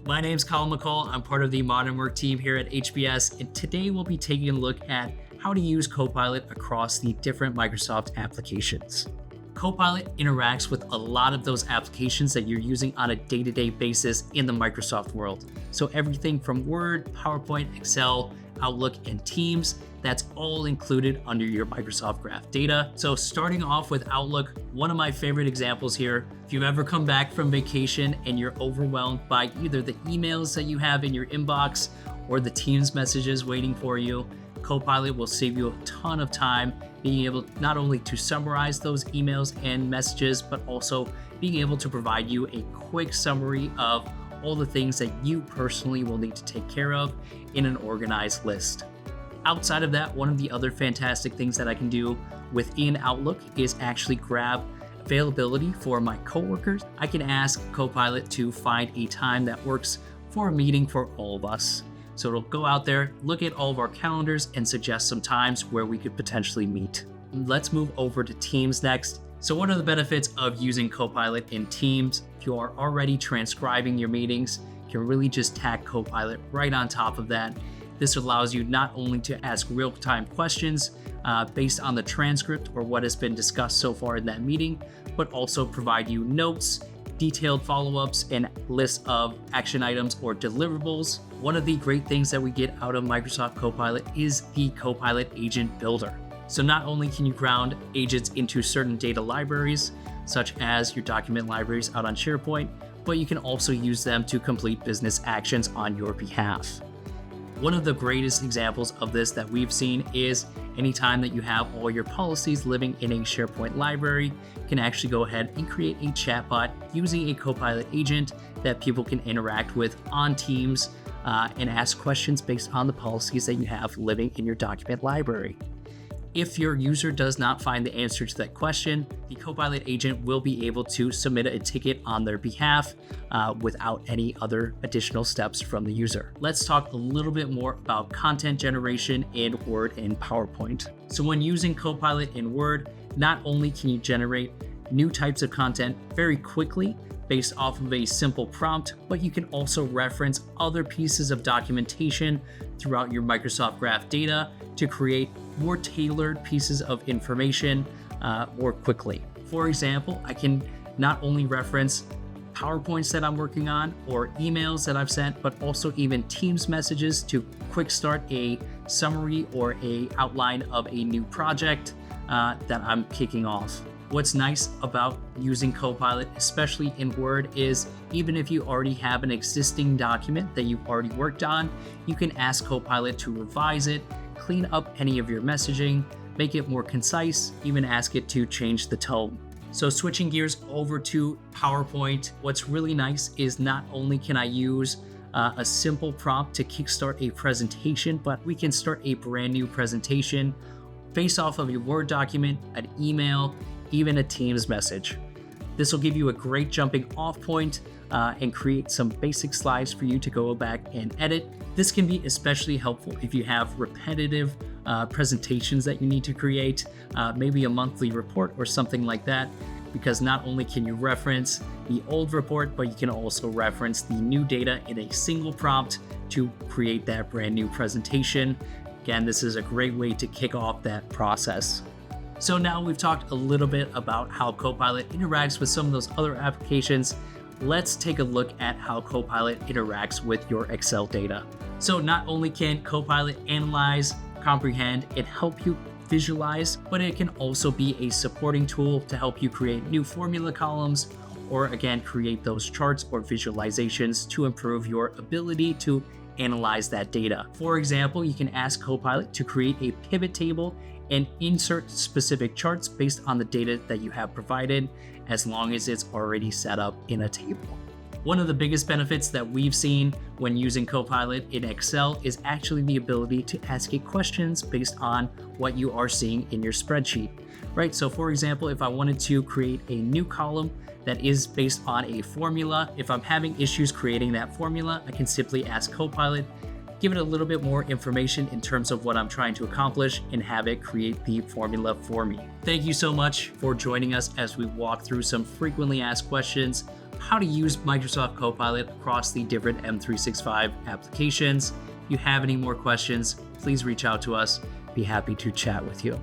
My name's Colin. I'm part of the Modern Work team here at HBS, and today we'll be taking a look at how to use Copilot across the different Microsoft applications. Copilot interacts with a lot of those applications that you're using on a day-to-day basis in the Microsoft world. So everything from Word, PowerPoint, Excel, Outlook, and Teams, that's all included under your Microsoft Graph data. So starting off with Outlook, one of my favorite examples here, if you've ever come back from vacation and you're overwhelmed by either the emails that you have in your inbox or the Teams messages waiting for you, Copilot will save you a ton of time being able not only to summarize those emails and messages, but also being able to provide you a quick summary of all the things that you personally will need to take care of in an organized list. Outside of that, one of the other fantastic things that I can do within Outlook is actually grab availability for my coworkers. I can ask Copilot to find a time that works for a meeting for all of us. So it'll go out there, look at all of our calendars, and suggest some times where we could potentially meet. Let's move over to Teams next. So what are the benefits of using Copilot in Teams? If you are already transcribing your meetings, you can really just tack Copilot right on top of that. This allows you not only to ask real-time questions based on the transcript or what has been discussed so far in that meeting, but also provide you notes, detailed follow-ups, and lists of action items or deliverables. One of the great things that we get out of Microsoft Copilot is the Copilot Agent Builder. So not only can you ground agents into certain data libraries, such as your document libraries out on SharePoint, but you can also use them to complete business actions on your behalf. One of the greatest examples of this that we've seen is anytime that you have all your policies living in a SharePoint library, you can actually go ahead and create a chatbot using a Copilot agent that people can interact with on Teams and ask questions based on the policies that you have living in your document library. If your user does not find the answer to that question, the Copilot agent will be able to submit a ticket on their behalf without any other additional steps from the user. Let's talk a little bit more about content generation in Word and PowerPoint. So when using Copilot in Word, not only can you generate new types of content very quickly based off of a simple prompt, but you can also reference other pieces of documentation throughout your Microsoft Graph data to create more tailored pieces of information more quickly. For example, I can not only reference PowerPoints that I'm working on or emails that I've sent, but also even Teams messages to quick start a summary or a outline of a new project that I'm kicking off. What's nice about using Copilot, especially in Word, is even if you already have an existing document that you've already worked on, you can ask Copilot to revise it, clean up any of your messaging, make it more concise, even ask it to change the tone. So switching gears over to PowerPoint, what's really nice is not only can I use a simple prompt to kickstart a presentation, but we can start a brand new presentation based off of a Word document, an email, even a Teams message. This will give you a great jumping off point and create some basic slides for you to go back and edit. This can be especially helpful if you have repetitive presentations that you need to create, maybe a monthly report or something like that, because not only can you reference the old report, but you can also reference the new data in a single prompt to create that brand new presentation. Again, this is a great way to kick off that process. So now we've talked a little bit about how Copilot interacts with some of those other applications. Let's take a look at how Copilot interacts with your Excel data. So not only can Copilot analyze, comprehend, and help you visualize, but it can also be a supporting tool to help you create new formula columns, or again, create those charts or visualizations to improve your ability to analyze that data. For example, you can ask Copilot to create a pivot table and insert specific charts based on the data that you have provided, as long as it's already set up in a table. One of the biggest benefits that we've seen when using Copilot in Excel is actually the ability to ask it questions based on what you are seeing in your spreadsheet, right? So for example, if I wanted to create a new column that is based on a formula, if I'm having issues creating that formula, I can simply ask Copilot, give it a little bit more information in terms of what I'm trying to accomplish, and have it create the formula for me. Thank you so much for joining us as we walk through some frequently asked questions how to use Microsoft Copilot across the different M365 applications. If you have any more questions, please reach out to us. Be happy to chat with you.